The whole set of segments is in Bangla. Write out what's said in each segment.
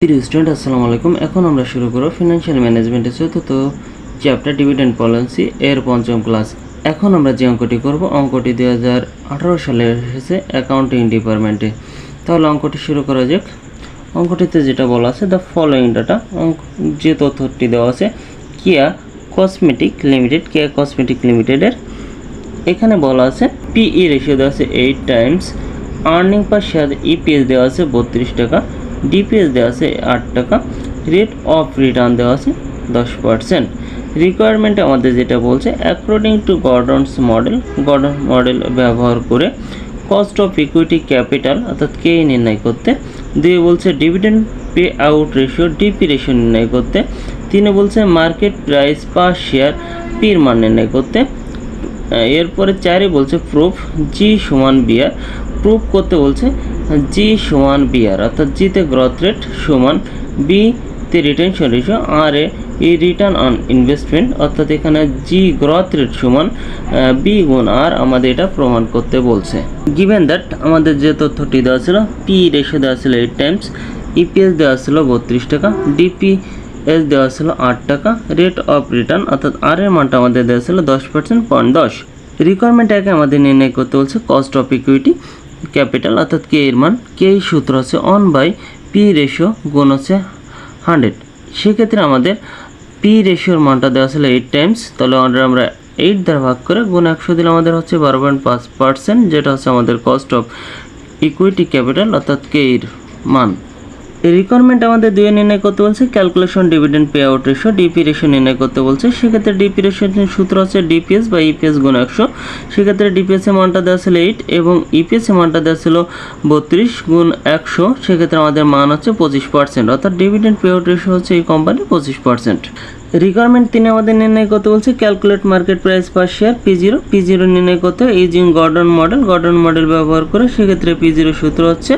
প্রিয় স্টুডেন্ট আসসালামু আলাইকুম। এখন আমরা শুরু করব ফিনান্সিয়াল ম্যানেজমেন্টের চতুর্থ চ্যাপ্টার ডিভিডেন্ড পলিসি এর পঞ্চম ক্লাস। এখন আমরা যে অঙ্কটি করব, অঙ্কটি 2018 সালে এসেছে অ্যাকাউন্টিং ডিপার্টমেন্টে। তাহলে অঙ্কটি শুরু করা যাক। অঙ্কটিতে যেটা বলা আছে, দ্য ফলোয়িং ডাটা, যে তথ্যটি দেওয়া আছে কিয়া কসমেটিক লিমিটেডের। এখানে বলা আছে পিই রেশিও দেওয়া আছে 8 টাইমস, আর্নিং পার শেয়ার ইপিএস দেওয়া আছে 32 টাকা, ডিপিএস দেওয়া আছে 8 টাকা, রেট অফ রিটার্ন দেওয়া আছে 10%। রিকোয়ারমেন্টে আমাদের যেটা বলছে, অ্যাকর্ডিং টু গর্ডন মডেল ব্যবহার করে কস্ট অফ ইকুইটি ক্যাপিটাল অর্থাৎ কে নির্ণয় করতে। দুই বলছে dividend pay out ratio DP ratio নির্ণয় করতে। তিনে বলছে মার্কেট প্রাইস পার শেয়ার পির মান নির্ণয় করতে। এরপরে চারে বলছে প্রুফ জি সমান বিআর, প্রুফ করতে বলছে জি সমান বিআর অর্থাৎ জিতে গ্রোথ রেট সমান বিতে রিটেনশন রেশিও, আর এ রিটার্ন অন ইনভেস্টমেন্ট অর্থাৎ এখানে জি গ্রোথ রেট সমান বি গুণ আর আমাদের এটা প্রমাণ করতে বলছে। গিভেন দ্যাট আমাদের যে তথ্যটি দেওয়া ছিল, পি রেশিও দেওয়া ছিল 8 টাইমস, ইপিএস দেওয়া ছিল 32 টাকা, ডিপিএস দেওয়া ছিল 8 টাকা, রেট অফ রিটার্ন অর্থাৎ আর এর মানটা আমাদের দেওয়া ছিল 10%, 10। রিকোয়ারমেন্ট আগে আমাদের নির্ণয় করতে বলছে কস্ট অফ ইকুইটি ক্যাপিটাল অর্থাৎ কে এর মান। কে সূত্র আছে 1/পি রেশিও গুণ হচ্ছে 100। সেক্ষেত্রে আমাদের পি রেশিওর মানটা দেওয়া ছিল 8 টাইমস, তাহলে আমরা 8 দ্বারা ভাগ করে গুণ 100 দিলে আমাদের হচ্ছে 12.5%, যেটা হচ্ছে আমাদের কস্ট অফ ইকুইটি ক্যাপিটাল অর্থাৎ কে এর মান। রিকোয়ারমেন্ট আমাদের দুয়ে নির্ণয় করতে বলছে calculation dividend pay out ratio DP ratio নির্ণয় করতে বলছে। সেক্ষেত্রে ডিপি রেশিওর সূত্র হচ্ছে ডিপিএস বা ইপিএস গুণ 100। সেক্ষেত্রে ডিপিএস এর মানটা দেওয়া ছিল 8 এবং ইপিএস এর মানটা দেওয়া ছিল 32 গুণ 100। সেক্ষেত্রে আমাদের মান হচ্ছে 25% অর্থাৎ ডিভিডেন্ড পে আউট রেশিও হচ্ছে এই কোম্পানির 25%। রিকোয়ারমেন্ট 3 আমাদের নির্ণয় করতে বলছে calculate market price per share P0 নির্ণয় করতে ইউজিং গর্ডন মডেল ব্যবহার করে। সেক্ষেত্রে P0 সূত্র হচ্ছে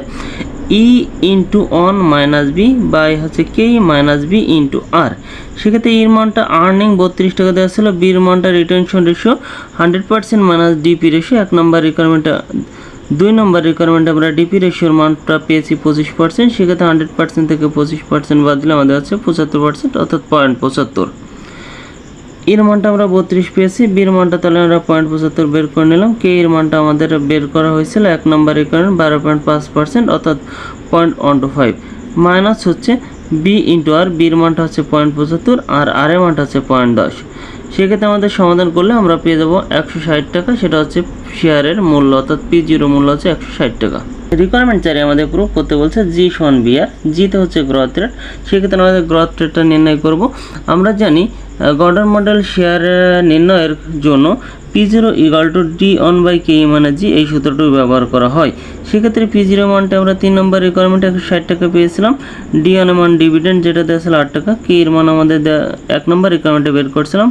E into on minus B by হচ্ছে K minus B into R. সেক্ষেত্রে এর মানটা আর্নিং 32 টাকা দেওয়া ছিল, বির মানটা retention ratio 100% minus DP ratio 1 নম্বর রিকোয়ারমেন্টটা। 2 নম্বর রিকোয়ারমেন্টে আমরা ডিপি রেশিওর মানটা পেয়েছি 25%। সেক্ষেত্রে 100% থেকে 25% বাদ দিলে আমাদের হচ্ছে 75% অর্থাৎ 0.75। এর মানটা আমরা 32 পেয়েছি, বির মানটা তাহলে আমরা 0.75 বের করে নিলাম। কে এর মানটা আমাদের বের করা হয়েছিল 1 নম্বর রিকোয়ারমেন্ট 12.5% অর্থাৎ 0.125 মাইনাস হচ্ছে বি ইন্টু আর, বির মানটা হচ্ছে 0.75 আর আর এর মানটা হচ্ছে 0.10। সেক্ষেত্রে আমাদের সমাধান করলে আমরা পেয়ে যাবো 160 টাকা, সেটা হচ্ছে শেয়ারের মূল্য অর্থাৎ P0 মূল্য হচ্ছে 160 টাকা। রিকোয়ারমেন্ট 4 আমাদের প্রুফ করতে বলছে জি সমান বিআর, জিতে হচ্ছে গ্রোথ রেট। সেক্ষেত্রে আমাদের গ্রোথ রেটটা নির্ণয় করব। আমরা জানি গর্ডন মডেল শেয়ার নির্ণয়ের জন্য P0 ইকুয়াল টু D1/K মানে জি, এই সূত্রটি ব্যবহার করা হয়। সেক্ষেত্রে P0 মানটা আমরা 3 নম্বর রিকোয়ারমেন্টে 160 টাকা পেয়েছিলাম, D1 মান ডিভিডেন্ড যেটা দেওয়া ছিল 8 টাকা, কে এর মান আমাদের 1 নম্বর রিকোয়ারমেন্টে বের করছিলাম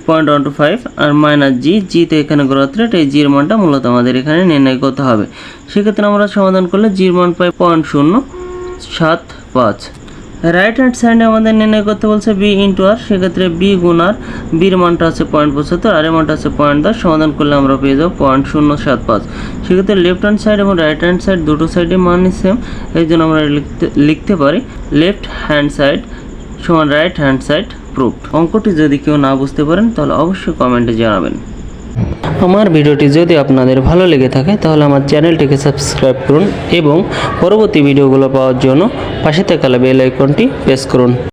0.125 আর মাইনাস জিতে এখানে গ্রোথ রেট, এই জির মানটা মূলত আমাদের এখানে নির্ণয় করতে হবে। সেক্ষেত্রে আমরা সমাধান করলে জির মান পাই 0.075। রাইট হ্যান্ড সাইডে আমাদের নির্ণয় করতে বলছে বি ইন্টু আর। সেক্ষেত্রে বি গুণ আর, বির মানটা হচ্ছে 0.75 আর এর মানটা হচ্ছে 0.10। সমাধান করলে আমরা পেয়ে যাবো 0.075। সেক্ষেত্রে লেফট হ্যান্ড সাইড এবং রাইট হ্যান্ড সাইড দুটো সাইডে মান সেম, এই জন্য আমরা লিখতে পারি লেফট হ্যান্ড সাইড সমান রাইট হ্যান্ড সাইড প্রুফড। অঙ্কটি যদি কেউ না বুঝতে পারেন তাহলে অবশ্যই কমেন্টে জানাবেন। আমার ভিডিওটি যদি আপনাদের ভালো লেগে থাকে তাহলে আমার চ্যানেলটিকে সাবস্ক্রাইব করুন এবং পরবর্তী ভিডিওগুলো পাওয়ার জন্য পাশে থাকা বেল আইকনটি প্রেস করুন।